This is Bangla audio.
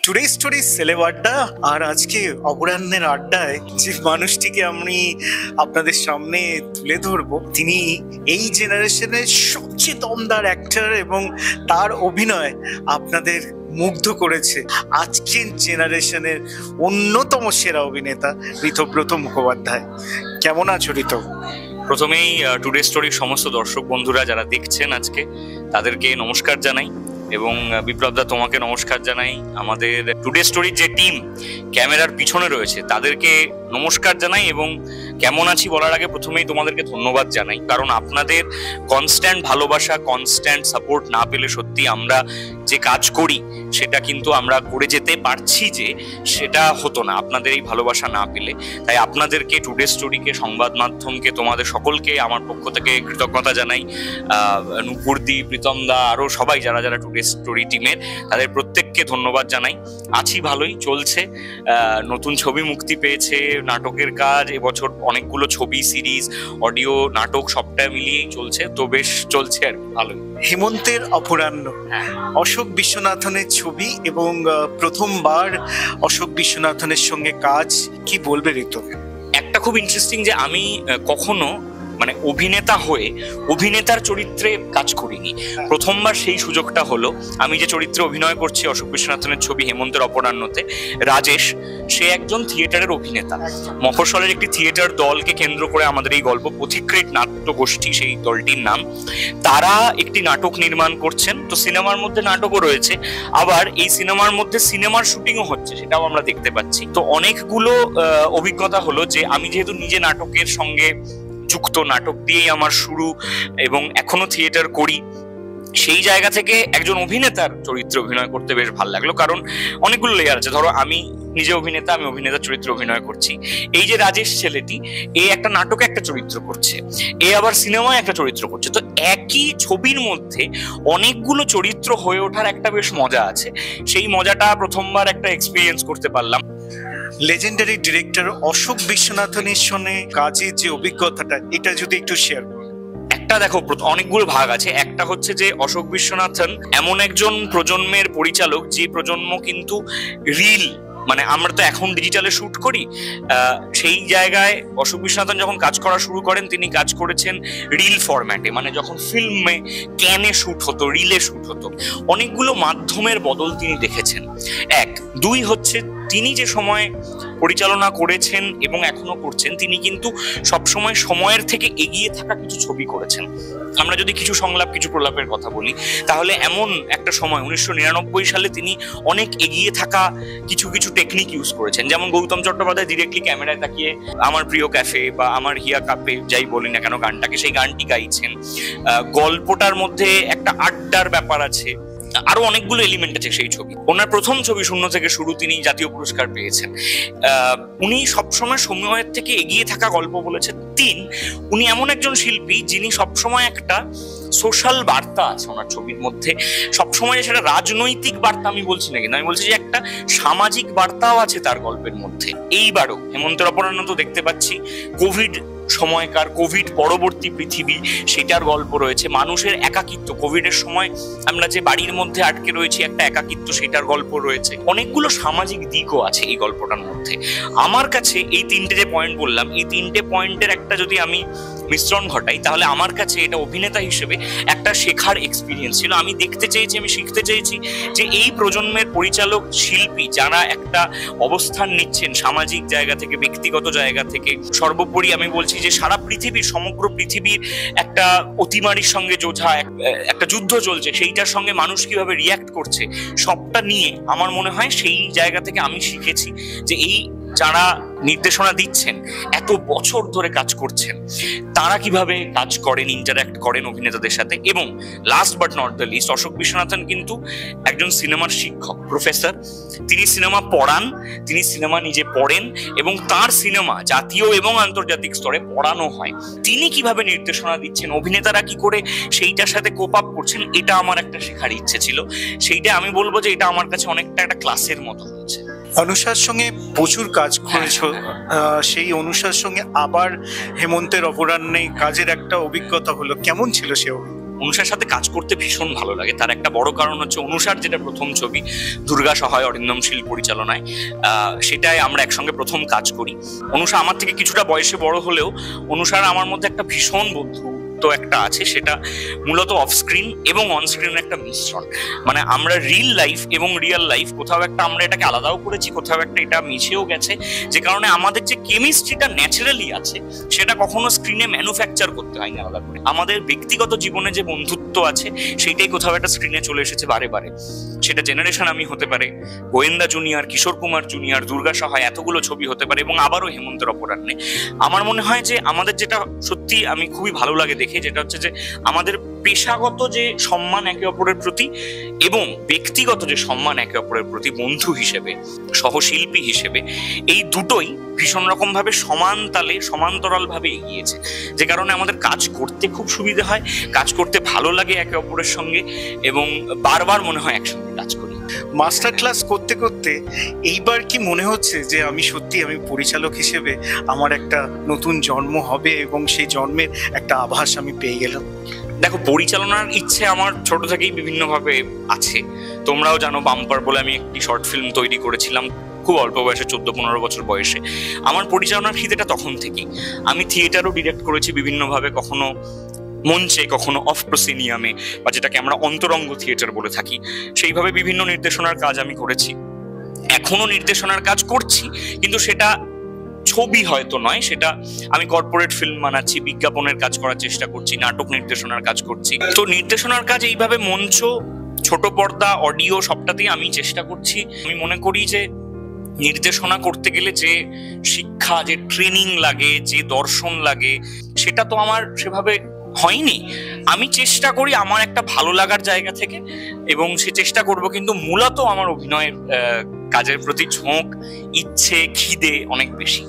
টুডে স্টোরি সেলেব আড্ডা। আর আজকে অপরাহ্নের আড্ডায় যে মানুষটিকে আমি আপনাদের সামনে তুলে ধরবো, তিনি এই জেনারেশনের সবচেয়ে দমদার অ্যাক্টর এবং তার অভিনয় আপনাদের মুগ্ধ করেছে। আজকের জেনারেশনের অন্যতম সেরা অভিনেতা ঋতব্রত মুখোপাধ্যায়। কেমন আছো ঋত? প্রথমেই টুডে স্টোরির সমস্ত দর্শক বন্ধুরা যারা দেখছেন আজকে, তাদেরকে নমস্কার জানাই এবং বিপ্লবদা তোমাকে নমস্কার জানাই। আমাদের টুডে স্টোরির যে টিম ক্যামেরার পিছনে রয়েছে তাদেরকে নমস্কার জানাই এবং কেমন আছি বলার আগে প্রথমেই তোমাদেরকে ধন্যবাদ জানাই, কারণ আপনাদের কনস্ট্যান্ট ভালোবাসা, কনস্ট্যান্ট সাপোর্ট না পেলে সত্যি আমরা যে কাজ করি সেটা কিন্তু আমরা করে যেতে পারছি যে সেটা হতো না আপনাদের এই ভালোবাসা না পেলে। তাই আপনাদেরকে, টুডে স্টোরিকে, সংবাদ মাধ্যমকে, তোমাদের সকলকে আমার পক্ষ থেকে কৃতজ্ঞতা জানাই। নুপুরদি, প্রীতমদা, আরও সবাই যারা যারা টুডে স্টোরি টিমের, তাদের প্রত্যেককে ধন্যবাদ জানাই। আছি ভালোই, চলছে। নতুন ছবি মুক্তি পেয়েছে, নাটকের কাজ, এবছর অনেকগুলো ছবি, সিরিজ, অডিও, নাটক সবটা মিলিয়েই চলছে, তো বেশ চলছে আর ভালোই। হেমন্তের অপরাহ্ন, অশোক বিশ্বনাথনের ছবি এবং প্রথমবার অশোক বিশ্বনাথনের সঙ্গে কাজ, কি বলবে ঋত? একটা খুব ইন্টারেস্টিং যে আমি কখনো মানে অভিনেতা হয়ে অভিনেতার চরিত্রে কাজ করিনি, প্রথমবার সেই সুযোগটা হলো। আমি যে চরিত্রে অভিনয় করছি অশোক বিশ্বনাথনের ছবি হেমন্তের অপরাহ্নতে, রাজেশ, সে একজন থিয়েটারের অভিনেতা। মফস্বলের একটি থিয়েটার দলকে কেন্দ্র করে আমাদের এই গল্প, পথিকৃৎ নাট্য গোষ্ঠী সেই দলটির নাম। তারা একটি নাটক নির্মাণ করছেন, তো সিনেমার মধ্যে নাটকও রয়েছে, আবার এই সিনেমার মধ্যে সিনেমার শুটিংও হচ্ছে, সেটাও আমরা দেখতে পাচ্ছি। তো অনেকগুলো অভিজ্ঞতা হলো যে আমি যেহেতু নিজে নাটকের সঙ্গে যুক্ত, নাটক দিয়েই আমার শুরু এবং এখনো থিয়েটার করি, সেই জায়গা থেকে একজন অভিনেতার চরিত্রে অভিনয় করতে বেশ ভালো লাগলো। কারণ অনেকগুলো লেয়ার আছে। ধরো আমি নিজে অভিনেতা, আমি অভিনেতার চরিত্রে অভিনয় করছি। এই যে রাজেশ ছেলেটি, এ একটা নাটকে একটা চরিত্র করছে, এ আবার সিনেমায় একটা চরিত্র করছে। তো একই ছবির মধ্যে অনেকগুলো চরিত্র হয়ে ওঠার একটা বেশ মজা আছে। সেই মজাটা প্রথমবার একটা এক্সপিরিয়েন্স করতে পারলাম। লেজেন্ডারি ডিরেক্টর অশোক বিশ্বনাথনের সঙ্গে কাজের যে অভিজ্ঞতাটা, এটা যদি একটু শেয়ার করো। একটা দেখো, অনেকগুলো ভাগ আছে। একটা হচ্ছে যে অশোক বিশ্বনাথন এমন একজন প্রজন্মের পরিচালক যে প্রজন্ম কিন্তু রিল, মানে আমরা তো এখন ডিজিটালে শুট করি, সেই জায়গায় অশোক বিশ্বনাথন যখন কাজ করা শুরু করেন তিনি কাজ করেছেন রিল ফরম্যাটে, মানে যখন ফিল্মে ক্যানে শুট হতো, রিলে শুট হতো। অনেকগুলো মাধ্যমের বদল তিনি দেখেছেন। এক, দুই হচ্ছে তিনি যে সময় পরিচালনা করেছেন এবং এখনো করছেন, তিনি কিন্তু সবসময় সময়ের থেকে এগিয়ে থাকা কিছু ছবি করেছেন। আমরা যদি কিছু সংলাপ, কিছু প্রলাপের কথা বলি, তাহলে এমন একটা সময় 1999 সালে তিনি অনেক এগিয়ে থাকা কিছু কিছু টেকনিক ইউজ করেছেন। যেমন গৌতম চট্টোপাধ্যায় ডিরেক্টলি ক্যামেরায় তাকিয়ে আমার প্রিয় ক্যাফে বা আমার হিয়া কাপে যাই বলি না কেন গানটাকে, সেই গানটি গাইছেন। গল্পটার মধ্যে একটা আড্ডার ব্যাপার আছে, আরো অনেকগুলো এলিমেন্ট আছে সেই ছবি। ওনার প্রথম ছবি শূন্য থেকে শুরু, তিনি জাতীয় পুরস্কার পেয়েছেন। উনি সবসময় সময়ের থেকে এগিয়ে থাকা গল্প বলেছেন। তিন, উনি এমন একজন শিল্পী যিনি সবসময় একটা সোশ্যাল বার্তা আছে ওনার ছবির মধ্যে। সবসময় সেটা রাজনৈতিক বার্তা আমি বলছি না, কিন্তু আমি বলছি যে একটা সামাজিক বার্তাও আছে তার গল্পের মধ্যে। এইবারও হেমন্তের অপরাহ্ন তো দেখতে পাচ্ছি কোভিড সময়কার, কোভিড পরবর্তী পৃথিবী, সেটার গল্প রয়েছে। মানুষের একাকিত্ব, কোভিডের সময় আমরা যে বাড়ির মধ্যে আটকে রয়েছি, একটা একাকিত্ব, সেটার গল্প রয়েছে। অনেকগুলো সামাজিক দিকও আছে এই গল্পটার মধ্যে। আমার কাছে এই তিনটে যে পয়েন্ট বললাম, এই তিনটে পয়েন্টের একটা যদি আমি মিশ্রণ ঘটাই, তাহলে আমার কাছে এটা অভিনেতা হিসেবে একটা শেখার এক্সপিরিয়েন্স ছিল। আমি দেখতে চেয়েছি, আমি শিখতে চেয়েছি যে এই প্রজন্মের পরিচালক, শিল্পী যারা একটা অবস্থান নিচ্ছেন সামাজিক জায়গা থেকে, ব্যক্তিগত জায়গা থেকে, সর্বোপরি আমি বলছি যে সারা পৃথিবীর, সমগ্র পৃথিবীর একটা অতিমারির সঙ্গে যোঝা, একটা যুদ্ধ চলছে, সেইটার সঙ্গে মানুষ কিভাবে রিয়াক্ট করছে, সবটা নিয়ে আমার মনে হয় সেই জায়গা থেকে আমি শিখেছি যে এই যারা নির্দেশনা দিচ্ছেন, এত বছর ধরে কাজ করছেন, তারা কিভাবে কাজ করেন, ইন্টারঅ্যাক্ট করেন অভিনেতাদের সাথে। এবং last but not the least, Ashok Viswanathan কিন্তু একজন সিনেমার শিক্ষক, প্রফেসর। তিনি সিনেমা পড়ান, তিনি সিনেমা নিজে পড়েন এবং তার সিনেমা জাতীয় এবং আন্তর্জাতিক স্তরে পড়ানো হয়। তিনি কিভাবে নির্দেশনা দিচ্ছেন, অভিনেতারা কি করে সেইটার সাথে কোপ আপ করছেন, এটা আমার একটা শেখার ইচ্ছে ছিল। সেইটা আমি বলবো যে এটা আমার কাছে অনেকটা একটা ক্লাসের মতো হয়েছে। অনুষার সঙ্গে প্রচুর কাজ করেছো, সেই অনুষার সঙ্গে আবার হেমন্তের অপরাহ্নে কাজের একটা অভিজ্ঞতা হলো, কেমন ছিল সে? অনুষার সাথে কাজ করতে ভীষণ ভালো লাগে। তার একটা বড় কারণ হচ্ছে অনুষার যেটা প্রথম ছবি দুর্গা সহায় অরিন্দম শীল পরিচালনায়, সেটাই আমরা একসঙ্গে প্রথম কাজ করি। অনুষা আমার থেকে কিছুটা বয়সে বড় হলেও অনুষার আমার মধ্যে একটা ভীষণ বন্ধু তো একটা আছে, সেটা মূলত অফ স্ক্রিন এবং অন স্ক্রিনের একটা মিশ্রণ। মানে আমরা রিল লাইফ এবং রিয়েল লাইফ কোথাও একটা আমরা এটাকে আলাদাও করেছি, কোথাও একটা এটা মিশেও গেছে, যে কারণে আমাদের যে কেমিস্ট্রিটা ন্যাচারালি আছে সেটা কখনো স্ক্রিনে ম্যানুফ্যাকচার করতে হয়নি আলাদা করে। আমাদের ব্যক্তিগত জীবনে যে বন্ধুত্ব আছে সেইটাই কোথাও একটা স্ক্রিনে চলে এসেছে বারে বারে। সেটা জেনারেশন আমি হতে পারে, গোয়েন্দা জুনিয়র, কিশোর কুমার জুনিয়র, দুর্গা সহায়, এতগুলো ছবি হতে পারে, এবং আবারও হেমন্তের অপরাহ্নে। আমার মনে হয় যে আমাদের যেটা সত্যি আমি খুবই ভালো লাগে দেখে, যেটা হচ্ছে যে আমাদের পেশাগত যে সম্মান একে অপরের প্রতি এবং ব্যক্তিগত যে সম্মান একে অপরের প্রতি বন্ধু হিসেবে, সহশিল্পী হিসেবে, এই দুটোই ভীষণ রকম ভাবে সমান তালে সমান্তরাল ভাবে এগিয়েছে, যে কারণে আমাদের কাজ করতে খুব সুবিধা হয়, কাজ করতে ভালো লাগে একে অপরের সঙ্গে, এবং বারবার মনে হয় একসঙ্গে কাজ করি। মাস্টার ক্লাস করতে করতে এইবার কি মনে হচ্ছে যে আমি পরিচালক হিসেবে আমার একটা নতুন জন্ম হবে এবং সেই জন্মের একটা আভাস আমি পেয়ে গেলাম? দেখো, পরিচালনার ইচ্ছে আমার ছোট থেকেই বিভিন্নভাবে আছে। তোমরাও জানো, বাম্পার বলে আমি একটি শর্ট ফিল্ম তৈরি করেছিলাম খুব অল্প বয়সে, 14-15 বছর বয়সে। আমার পরিচালনার খিদেটা তখন থেকেই। আমি থিয়েটারও ডিরেক্ট করেছি বিভিন্নভাবে, কখনো মঞ্চে, কখনো অফ প্রসিনিয়ামে, বা যেটাকে আমরা অন্তরঙ্গ থিয়েটার বলে থাকি, সেইভাবে বিভিন্ন নির্দেশনার কাজ আমি করেছি। এখনো নির্দেশনার কাজ করছি, কিন্তু সেটা ছবি হয়তো নয়, সেটা আমি কর্পোরেট ফিল্ম বানাচ্ছি, বিজ্ঞাপনের কাজ করার চেষ্টা করছি, নাটক নির্দেশনার কাজ করছি। তো নির্দেশনার কাজ এইভাবে মঞ্চ, ছোট পর্দা, অডিও সবটাতেই আমি চেষ্টা করছি। আমি মনে করি যে নির্দেশনা করতে গেলে যে শিক্ষা, যে ট্রেনিং লাগে, যে দর্শন লাগে, সেটা তো আমার সেভাবে হয়নি। আমি চেষ্টা করি আমার একটা ভালো লাগার জায়গা থেকে, এবং সে চেষ্টা করব, কিন্তু মূলত আমার অভিনয়ের কাজের প্রতি ঝোঁক, ইচ্ছে, খিদে অনেক বেশি।